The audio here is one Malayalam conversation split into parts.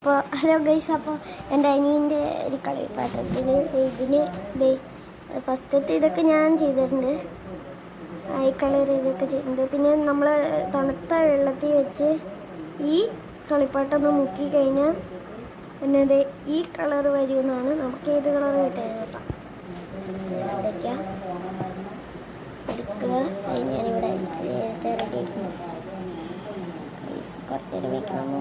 അപ്പോൾ ഹലോ ഗൈസ്, അപ്പോൾ എൻ്റെ അനിയൻ്റെ ഒരു കളിപ്പാട്ടത്തിൽ ഇതിന് ഫസ്റ്റത്തെ ഇതൊക്കെ ഞാൻ ചെയ്തിട്ടുണ്ട്. ഐ കളർ ഇതൊക്കെ ചെയ്തിട്ടുണ്ട്. പിന്നെ നമ്മൾ തണുത്ത വെള്ളത്തിൽ വെച്ച് ഈ കളിപ്പാട്ടൊന്ന് മുക്കി കഴിഞ്ഞാൽ പിന്നെ ഈ കളർ വരുമെന്നാണ്. നമുക്ക് ഏത് കളർ കിട്ടാൻ നോക്കാം. എന്തൊക്കെയാ എടുക്കുക. ഞാനിവിടെ നേരത്തെ റെഡി ആക്കുന്നു. ഗൈസ് കുറച്ച് നേരം വയ്ക്കണം.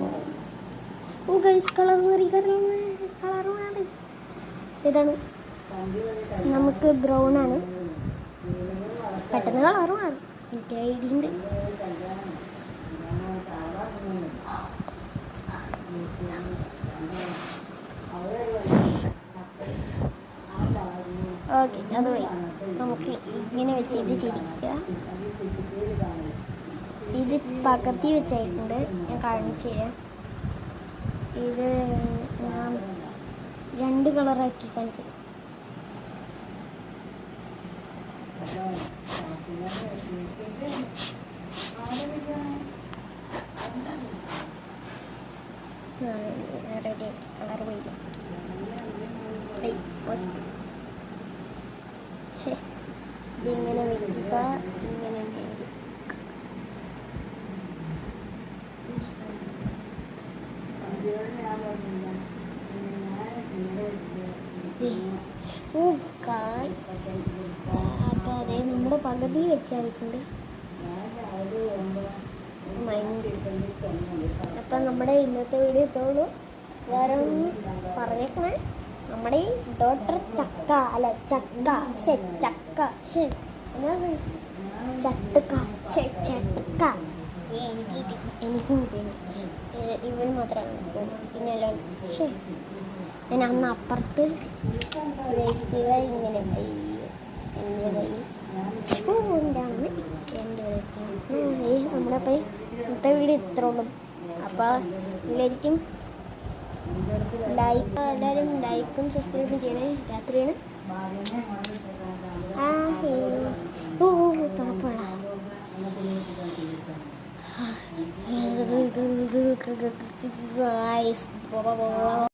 ഓ ഗൈസ്, കളർ മാറി. ഇതാണ് നമുക്ക് ബ്രൗൺ ആണ്. പെട്ടെന്ന് കളർ മാറും. എനിക്ക് ഐഡിയ ഉണ്ട്. ഓക്കെ, അത് പോയി. നമുക്ക് ഇങ്ങനെ വെച്ച് ഇത് ചിരിക്കുക. ഇത് പകത്തി വെച്ചായിട്ടുണ്ട്. ഞാൻ കാണിച്ചു തരാം. ഇത് ഞാൻ 2 കളറാക്കി കാണിച്ചു തരാം. റെഡി കളർ പോയില്ല. ഇതിങ്ങനെ വെക്കുക. ഇങ്ങനെ അപ്പോൾ അതേ നമ്മുടെ പകുതി വെച്ചായിട്ടുണ്ട്. അപ്പം നമ്മുടെ ഇന്നത്തെ വീഡിയോ എത്തുള്ളൂ. വേറെ ഒന്ന് പറഞ്ഞേക്കണേ. നമ്മുടെ ഈ ഡോക്ടർ ചക്ക എന്താണ് ചക്ക എനിക്കും കിട്ടിയിട്ടുണ്ട്. ഇവന് മാത്രമാണ്. പിന്നെ എല്ലാം ഞാൻ അന്ന് അപ്പുറത്ത് വെക്കുക. ഇങ്ങനെ നമ്മളപ്പോൾ ഇന്നത്തെ വീഡിയോ ഇത്ര ഉള്ളൂ. അപ്പോൾ എല്ലാവർക്കും എല്ലാവരും ലൈക്കും സബ്സ്ക്രൈബും ചെയ്യണേ. രാത്രിയാണ്. തണുപ്പുള്ള